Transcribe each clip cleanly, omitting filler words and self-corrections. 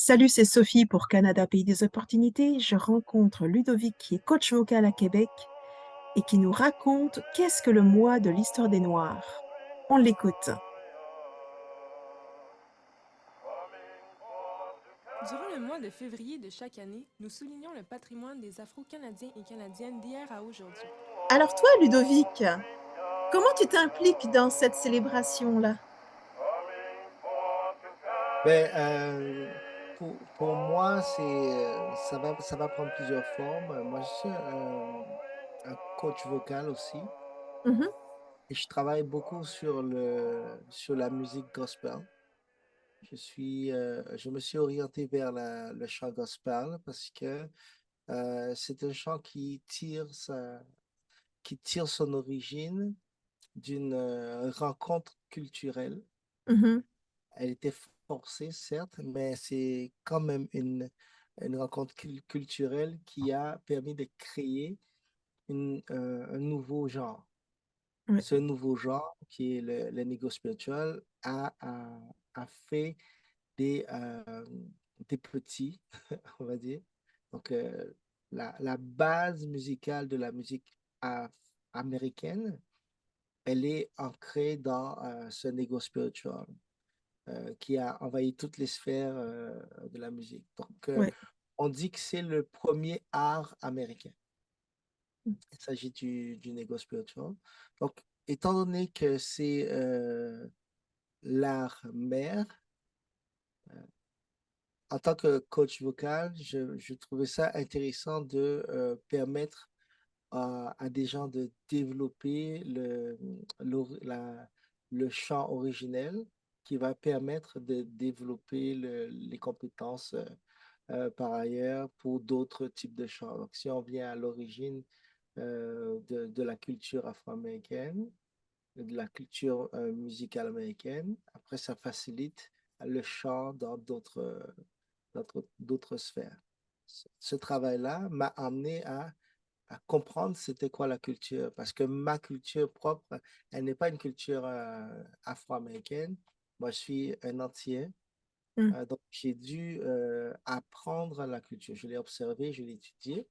Salut, c'est Sophie pour Canada Pays des Opportunités. Je rencontre Ludovic qui est coach vocal à Québec et qui nous raconte qu'est-ce que le mois de l'histoire des Noirs. On l'écoute. Durant le mois de février de chaque année, nous soulignons le patrimoine des Afro-Canadiens et Canadiennes d'hier à aujourd'hui. Alors toi, Ludovic, comment tu t'impliques dans cette célébration-là? Ben, pour moi, ça va prendre plusieurs formes. Moi, je suis un coach vocal aussi Mhm. et je travaille beaucoup sur la musique gospel. Je me suis orienté vers le chant gospel parce que c'est un chant qui tire son origine d'une rencontre culturelle. Mhm. Elle était forcée, certes, mais c'est quand même une rencontre culturelle qui a permis de créer un nouveau genre. Ouais, Ce nouveau genre, qui est le négo spirituel, a fait des, euh, des petits, on va dire. Donc, la base musicale de la musique américaine, elle est ancrée dans ce négo spirituel. Qui a envahi toutes les sphères de la musique. Donc, ouais. on dit que c'est le premier art américain. Il s'agit du négo spiritual. Donc, étant donné que c'est l'art mère, en tant que coach vocal, je trouvais ça intéressant de permettre à des gens de développer le chant originel qui va permettre de développer les compétences par ailleurs pour d'autres types de chants. Donc, si on vient à l'origine de la culture afro-américaine, de la culture musicale américaine, après, ça facilite le chant dans d'autres sphères. Ce travail-là m'a amené à comprendre c'était quoi la culture. Parce que ma culture propre, elle n'est pas une culture afro-américaine. Moi, je suis un antillais. Mm. Donc, j'ai dû apprendre la culture. Je l'ai observée, je l'ai étudiée.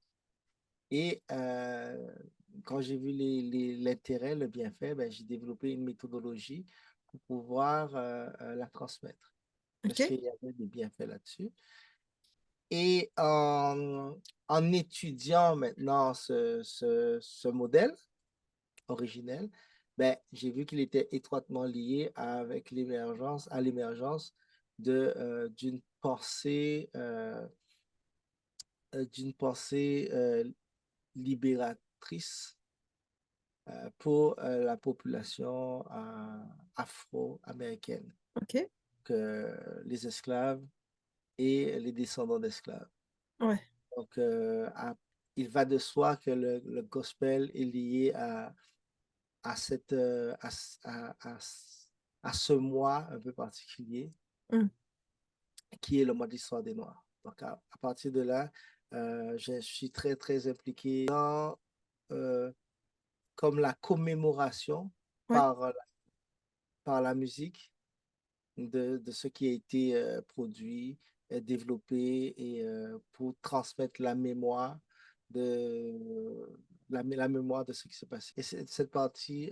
Et quand j'ai vu l'intérêt, le bienfait, ben, j'ai développé une méthodologie pour pouvoir la transmettre. OK. Parce qu'il y avait des bienfaits là-dessus. Et en étudiant maintenant ce modèle originel, ben, j'ai vu qu'il était étroitement lié avec à l'émergence d'une pensée libératrice pour la population afro-américaine, OK. que les esclaves et les descendants d'esclaves. Ouais. Donc, il va de soi que le gospel est lié à, cette, à ce mois un peu particulier Mm. qui est le mois d'histoire des Noirs. Donc, à partir de là, je suis très, très impliqué dans comme la commémoration Ouais. par, par la musique de ce qui a été produit, développé et pour transmettre la mémoire de la mémoire de ce qui s'est passé. Et c'est cette partie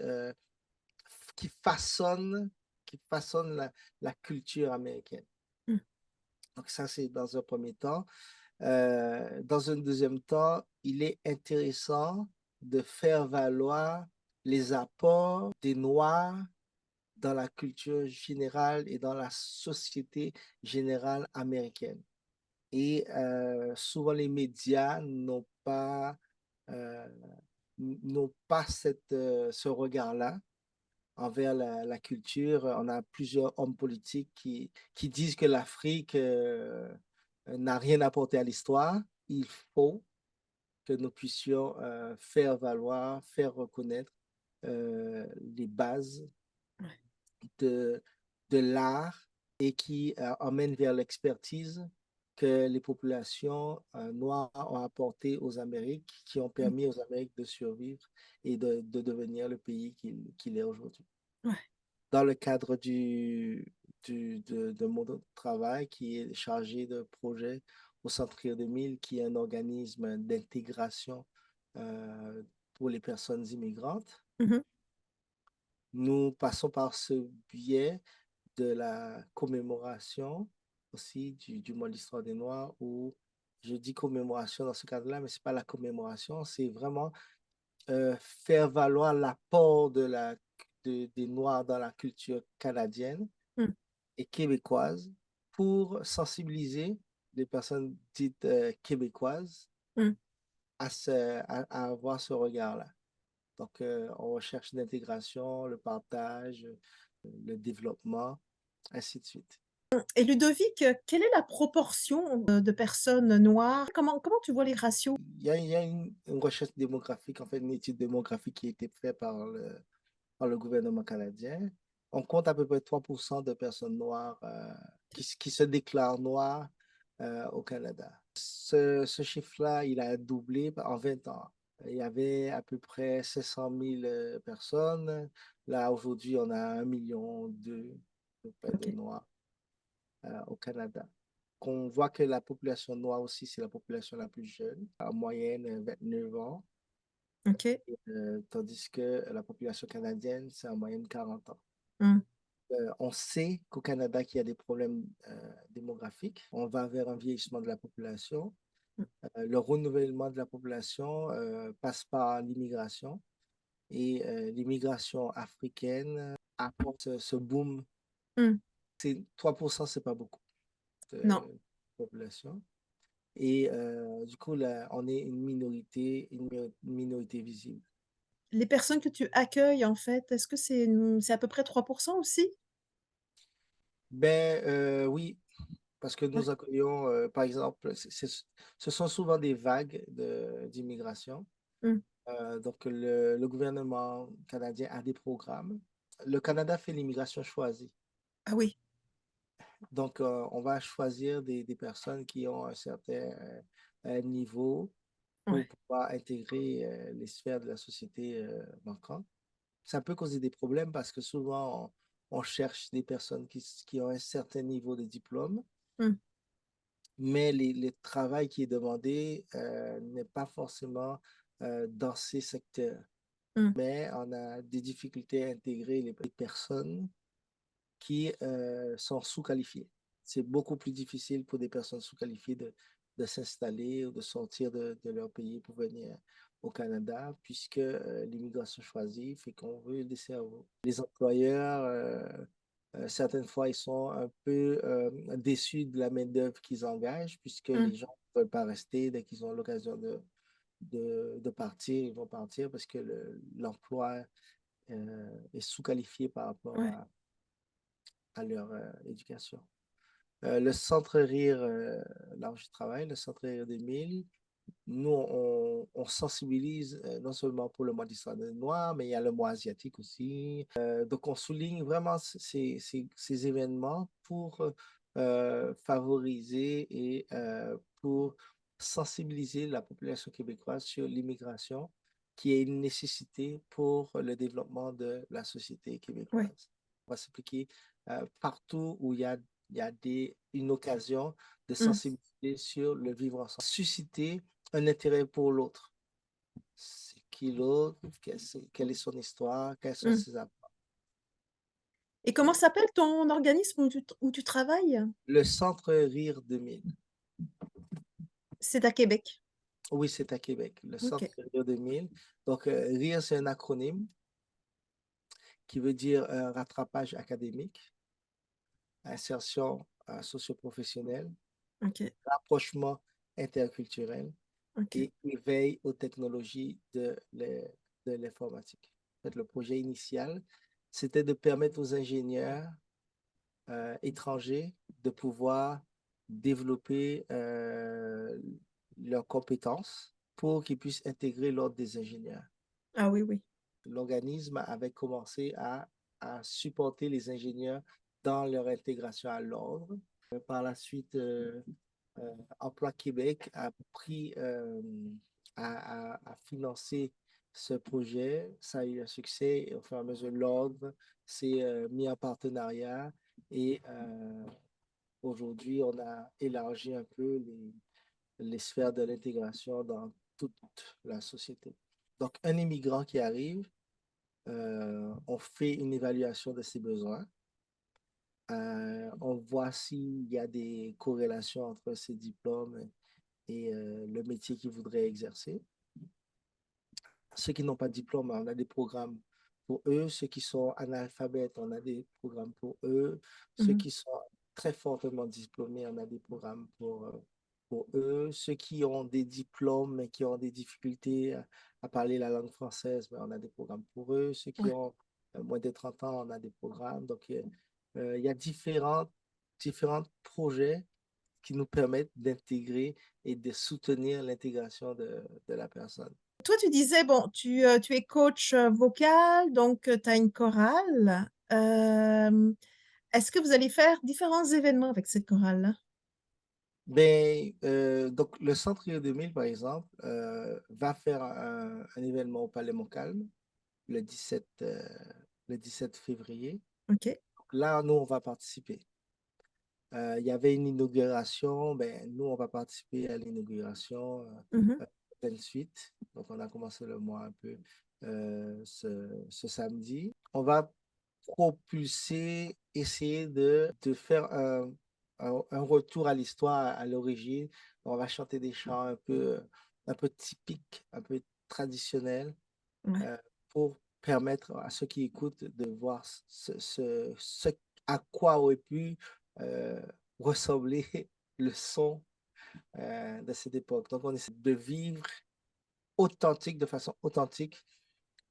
qui façonne, qui façonne la culture américaine. Mm. Donc ça, c'est dans un premier temps. Dans un deuxième temps, il est intéressant de faire valoir les apports des Noirs dans la culture générale et dans la société générale américaine. Et souvent, les médias euh, n'ont pas ce regard-là envers la culture. On a plusieurs hommes politiques qui disent que l'Afrique n'a rien apporté à l'histoire. Il faut que nous puissions faire valoir, faire reconnaître les bases Ouais. de, de l'art et qui emmène vers l'expertise que les populations noires ont apporté aux Amériques, qui ont Mm. permis aux Amériques de survivre et de devenir le pays qu'il est aujourd'hui. Ouais. Dans le cadre de mon travail qui est chargé de projet au Centre Rire 2000, qui est un organisme d'intégration euh, pour les personnes immigrantes. Mhm. Nous passons par ce biais de la commémoration aussi du mois de l'histoire des Noirs, où je dis commémoration dans ce cadre-là, mais ce n'est pas la commémoration, c'est vraiment faire valoir l'apport des Noirs dans la culture canadienne Mm. et québécoise pour sensibiliser les personnes dites québécoises Mm. à avoir ce regard-là. Donc, on recherche l'intégration, le partage, le développement, ainsi de suite. Et Ludovic, quelle est la proportion de personnes noires? Comment tu vois les ratios? Il y a une recherche démographique, en fait, une étude démographique qui a été faite par le gouvernement canadien. On compte à peu près 3% de personnes noires qui se déclarent noires au Canada. Ce chiffre-là, il a doublé en 20 ans. Il y avait à peu près 500 000 personnes. Là, aujourd'hui, on a 1,2 million de OK. Noirs au Canada. On voit que la population noire aussi, c'est la population la plus jeune, en moyenne 29 ans, OK. tandis que la population canadienne, c'est en moyenne 40 ans. Mmh. On sait qu'au Canada, qu'il y a des problèmes démographiques. On va vers un vieillissement de la population. Mmh. Le renouvellement de la population passe par l'immigration. Et l'immigration africaine apporte ce boom. Mmh. 3%, c'est pas beaucoup Non. de population. Et du coup, là, on est une minorité visible. Les personnes que tu accueilles, en fait, est-ce que c'est à peu près 3% aussi? Ben oui, parce que Ouais. nous accueillons, par exemple, ce sont souvent des vagues d'immigration. Mmh. Donc, le gouvernement canadien a des programmes. Le Canada fait l'immigration choisie. Ah oui. Donc, on va choisir des personnes qui ont un certain niveau pour Ouais. pouvoir intégrer les sphères de la société manquantes. Ça peut causer des problèmes parce que souvent, on cherche des personnes qui ont un certain niveau de diplôme, Mmh. mais le travail qui est demandé n'est pas forcément dans ces secteurs. Mmh. Mais on a des difficultés à intégrer les personnes qui sont sous-qualifiées. C'est beaucoup plus difficile pour des personnes sous-qualifiées de s'installer ou de sortir de leur pays pour venir au Canada, puisque l'immigration choisie fait qu'on veut des cerveaux. Les employeurs, certaines fois, ils sont un peu déçus de la main-d'œuvre qu'ils engagent, puisque Mmh. les gens ne veulent pas rester dès qu'ils ont l'occasion de partir, ils vont partir parce que l'emploi est sous-qualifié par rapport Ouais. à leur éducation. Le Centre Rire, là où je travaille, le Centre Rire 2000, nous, on sensibilise non seulement pour le mois d'histoire des Noirs, mais il y a le mois asiatique aussi. Donc, on souligne vraiment ces événements pour favoriser et pour sensibiliser la population québécoise sur l'immigration, qui est une nécessité pour le développement de la société Ouais. québécoise. On va s'appliquer partout où il y a une occasion de Mmh. sensibiliser sur le vivre ensemble, susciter un intérêt pour l'autre. C'est qui l'autre, quelle est son histoire, quels sont Mmh. ses apports. Et comment s'appelle ton organisme où tu travailles? Le Centre Rire 2000. C'est à Québec? Oui, c'est à Québec, le Centre OK. Rire 2000. Donc, Rire, c'est un acronyme qui veut dire rattrapage académique, insertion socio-professionnelle, OK. rapprochement interculturel OK. et éveil aux technologies de l'informatique. En fait, le projet initial, c'était de permettre aux ingénieurs étrangers de pouvoir développer leurs compétences pour qu'ils puissent intégrer l'ordre des ingénieurs. Ah oui, oui. L'organisme avait commencé à supporter les ingénieurs dans leur intégration à l'ordre. Par la suite, Emploi Québec a pris à financer ce projet. Ça a eu un succès et au fur et à mesure, l'ordre s'est mis en partenariat Et aujourd'hui, on a élargi un peu les sphères de l'intégration dans toute la société. Donc, un immigrant qui arrive, on fait une évaluation de ses besoins. On voit s'il y a des corrélations entre ses diplômes et le métier qu'il voudrait exercer. Ceux qui n'ont pas de diplôme, on a des programmes pour eux. Ceux qui sont analphabètes, on a des programmes pour eux. Ceux Mhm. qui sont très fortement diplômés, on a des programmes pour eux. Ceux qui ont des diplômes mais qui ont des difficultés à parler la langue française, ben, on a des programmes pour eux. Ceux qui Ouais. ont moins de 30 ans, on a des programmes. Donc, il y a différents projets qui nous permettent d'intégrer et de soutenir l'intégration de la personne. Toi, tu disais, bon, tu es coach vocal, donc tu as une chorale. Est-ce que vous allez faire différents événements avec cette chorale-là? Ben, donc, le Centre Rio 2000, par exemple, va faire un événement au Palais Montcalm le 17 février. OK. Là, nous, on va participer. Il y avait une inauguration, ben, nous, on va participer à l'inauguration Mhm. pleine suite. Donc, on a commencé le mois un peu ce samedi. On va propulser, essayer de faire un retour à l'histoire, à l'origine. On va chanter des chants un peu typiques, un peu traditionnels, Ouais. euh, pour permettre à ceux qui écoutent de voir ce à quoi aurait pu euh, ressembler le son de cette époque. Donc, on essaie de vivre authentique, de façon authentique,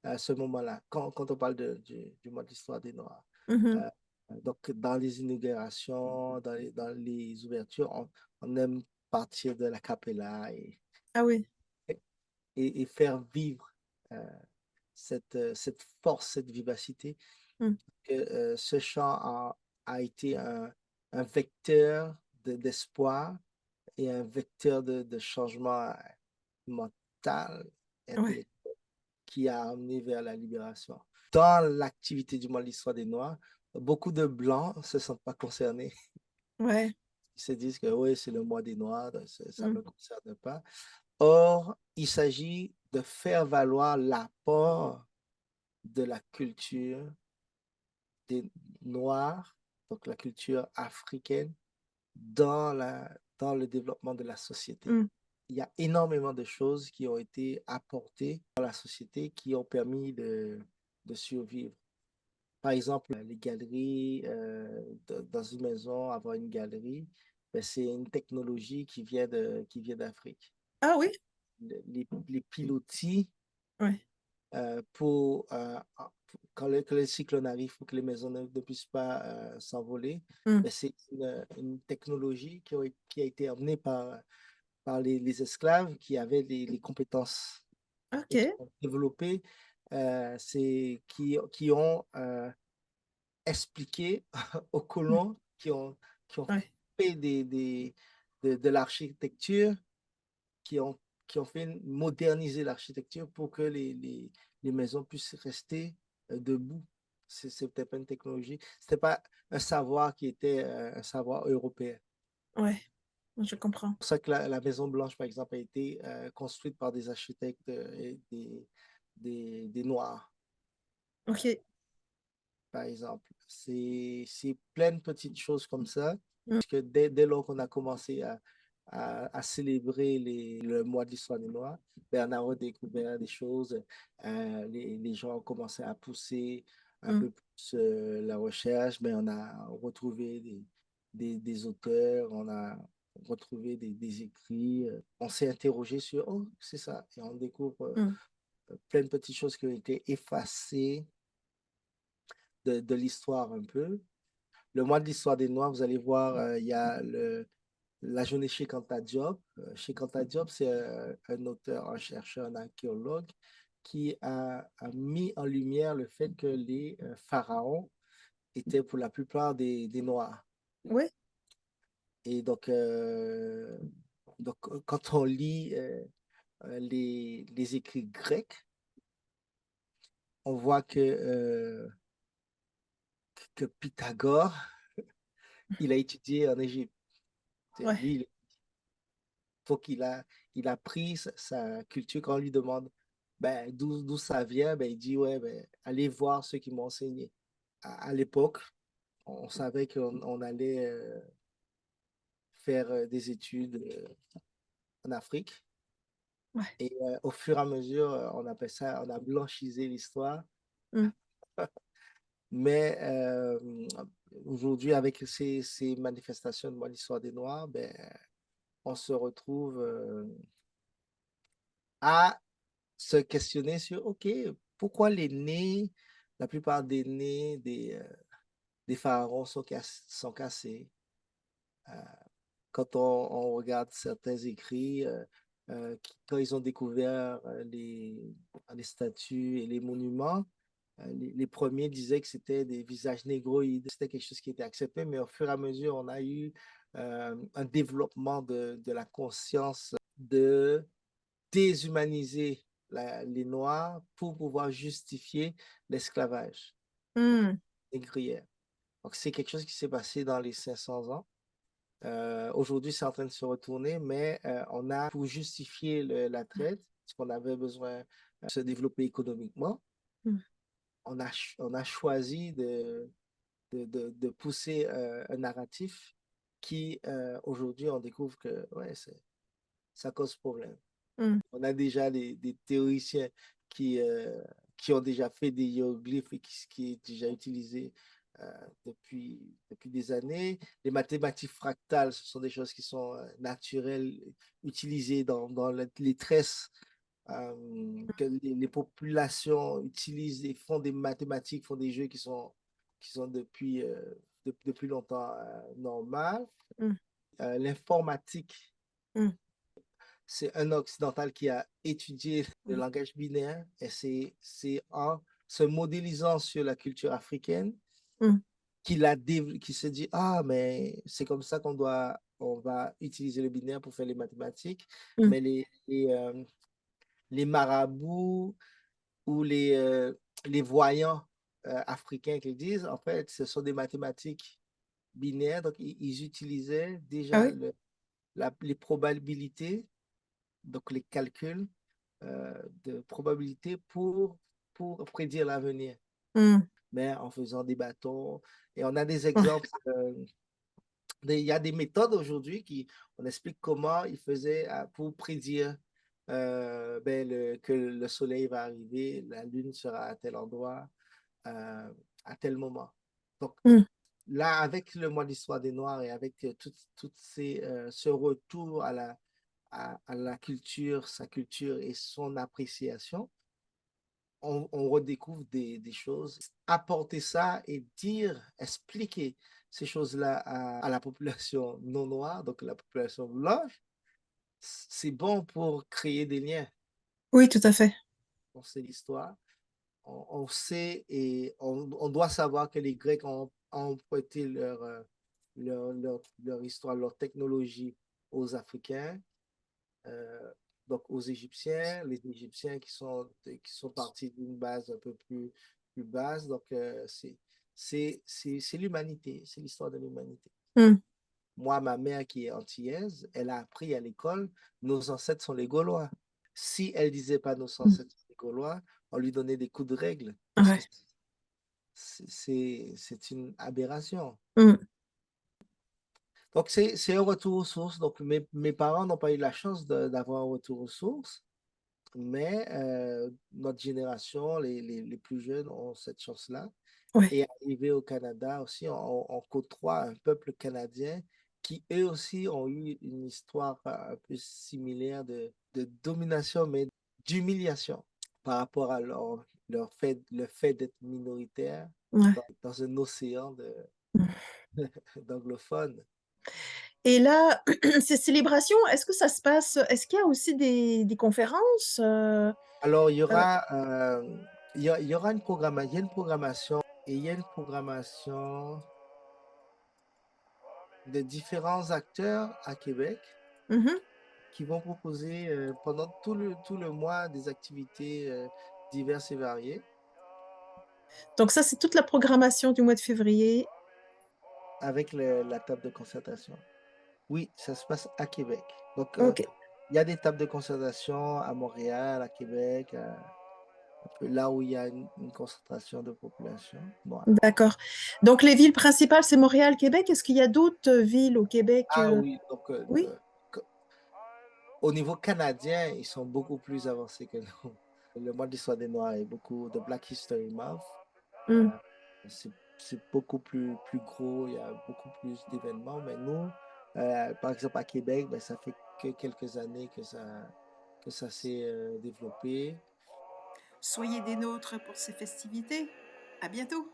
à ce moment-là, quand on parle du mois de l'histoire des Noirs. Mhm. Euh, donc, dans les inaugurations, dans les ouvertures, on aime partir de la capella Ah oui. et faire vivre euh, cette force, cette vivacité. Mm. Que ce chant a été un vecteur d'espoir et un vecteur de changement mental, Ouais. intellectuel, qui a amené vers la libération. Dans l'activité du mois de l'histoire des Noirs, beaucoup de Blancs ne se sentent pas concernés. Ouais. Ils se disent que oui, c'est le mois des Noirs, donc ça ne Mm. me concerne pas. Or, il s'agit de faire valoir l'apport de la culture des Noirs, donc la culture africaine, dans le développement de la société. Mm. Il y a énormément de choses qui ont été apportées dans la société qui ont permis de survivre. Par exemple, les galeries, dans une maison, avoir une galerie, ben, c'est une technologie qui vient d'Afrique. Ah oui. Les pilotis Ouais. que le cyclone arrive pour que les maisons ne puissent pas s'envoler, Mm. ben, c'est une technologie qui a été amenée par les esclaves qui avaient les compétences et qui OK. ont développé, qui ont expliqué aux Mm. colons qui ont Ouais. fait de l'architecture, qui ont, qui ont fait moderniser l'architecture pour que les maisons puissent rester debout. C'est peut-être pas une technologie, c'était pas un savoir qui était un savoir européen. Ouais. Je comprends. C'est pour ça que la Maison Blanche, par exemple, a été construite par des architectes et des Noirs, OK. par exemple. C'est plein de petites choses comme ça, Mm. que dès lors qu'on a commencé à célébrer le mois de l'histoire des Noirs, ben, on a redécouvert des choses. Les gens ont commencé à pousser un Mm. peu plus la recherche, mais on a retrouvé des auteurs, on a retrouvé des écrits. On s'est interrogé sur, oh, c'est ça. Et on découvre Mm. plein de petites choses qui ont été effacées de l'histoire un peu. Le mois de l'histoire des Noirs, vous allez voir, il y a la journée chez Anta Diop. Chez Anta Diop, c'est un auteur, un chercheur, un archéologue qui a mis en lumière le fait que les pharaons étaient pour la plupart des Noirs. Ouais. Et donc quand on lit les écrits grecs, on voit que Pythagore il a étudié en Égypte. Ouais. Lui, il faut il a pris sa culture quand on lui demande ben, d'où ça vient, ben, il dit ouais, ben, allez voir ceux qui m'ont enseigné. À l'époque, on savait qu'on allait faire des études en Afrique. Ouais. Et au fur et à mesure, on appelle ça, on a blanchisé l'histoire. Mmh. Mais aujourd'hui, avec ces manifestations de moi, l'histoire des Noirs, ben, on se retrouve à se questionner sur, OK, pourquoi les nez, la plupart des nez des pharaons sont cassés. Euh, Quand on regarde certains écrits, quand ils ont découvert les statues et les monuments, les premiers disaient que c'était des visages négroïdes, c'était quelque chose qui était accepté, mais au fur et à mesure, on a eu un développement de la conscience de déshumaniser les Noirs pour pouvoir justifier l'esclavage Mmh. négrière. Donc, c'est quelque chose qui s'est passé dans les 500 ans. Aujourd'hui, c'est en train de se retourner, mais on a, pour justifier la traite, parce qu'on avait besoin de se développer économiquement, Mmh. on a choisi de pousser un narratif qui, aujourd'hui, on découvre que ouais, ça cause problème. Mmh. On a déjà des théoriciens qui, euh, qui ont déjà fait des hiéroglyphes et qui est déjà utilisé depuis des années. Les mathématiques fractales, ce sont des choses qui sont naturelles, utilisées dans les tresses que les populations utilisent et font des mathématiques, font des jeux qui sont depuis longtemps normales. Mmh. L'informatique, Mmh. c'est un occidental qui a étudié le Mmh. langage binaire et c'est en se modélisant sur la culture africaine Mmh. qui se dit, ah, mais c'est comme ça on va utiliser le binaire pour faire les mathématiques, Mmh. mais les marabouts ou les voyants africains qui disent, en fait, ce sont des mathématiques binaires, donc ils utilisaient Ah déjà oui? les probabilités, donc les calculs de probabilité pour prédire l'avenir, Mmh. mais en faisant des bâtons. Et on a des Ouais. exemples. Il y a des méthodes aujourd'hui qui on explique comment ils faisaient pour prédire que le soleil va arriver, la lune sera à tel endroit, euh, à tel moment. Donc Mmh. là, avec le mois d'histoire des Noirs et avec ce retour à la culture, sa culture et son appréciation, on redécouvre des choses. Apporter ça et dire, expliquer ces choses-là à la population non noire, donc la population blanche, c'est bon pour créer des liens. Oui, tout à fait. On sait l'histoire, on sait et on doit savoir que les Grecs ont prêté leur histoire, leur technologie aux Africains, euh, donc aux Égyptiens, les Égyptiens qui sont partis d'une base un peu plus basse. Donc, c'est l'humanité, c'est l'histoire de l'humanité. Mmh. Moi, ma mère qui est antillaise, elle a appris à l'école, nos ancêtres sont les Gaulois. Si elle disait pas nos Mmh. ancêtres sont les Gaulois, on lui donnait des coups de règle parce que Ouais. c'est une aberration. Mmh. Donc, c'est un retour aux sources. Donc, mes parents n'ont pas eu la chance d'avoir un retour aux sources. Mais notre génération, les plus jeunes, ont cette chance-là. Ouais. Et arrivé au Canada aussi, on côtoie un peuple canadien qui, eux aussi, ont eu une histoire un peu similaire de domination, mais d'humiliation par rapport à le fait d'être minoritaire Ouais. dans un océan Mmh. d'anglophones. Et là, ces célébrations, est-ce qu'il y a aussi des conférences, Alors, heu? il y aura il y a une programmation et il y a une programmation de différents acteurs à Québec Mmh mh. qui vont proposer pendant tout le mois des activités diverses et variées. Donc ça, c'est toute la programmation du mois de février. avec la table de concertation. Oui, ça se passe à Québec. Donc, Ok, il y a des tables de concertation à Montréal, à Québec, un peu là où il y a une concentration de population. Voilà. d'accord. Donc les villes principales, c'est Montréal, Québec. Est-ce qu'il y a d'autres villes au Québec? Ah oui, donc Oui. au niveau canadien, ils sont beaucoup plus avancés que nous. Le mois de l'histoire des Noirs est beaucoup de Black History Month. Hmm. Euh, c'est beaucoup plus gros, il y a beaucoup plus d'événements. Mais nous, par exemple, à Québec, ben, ça fait que quelques années que ça s'est développé. Soyez des nôtres pour ces festivités. À bientôt.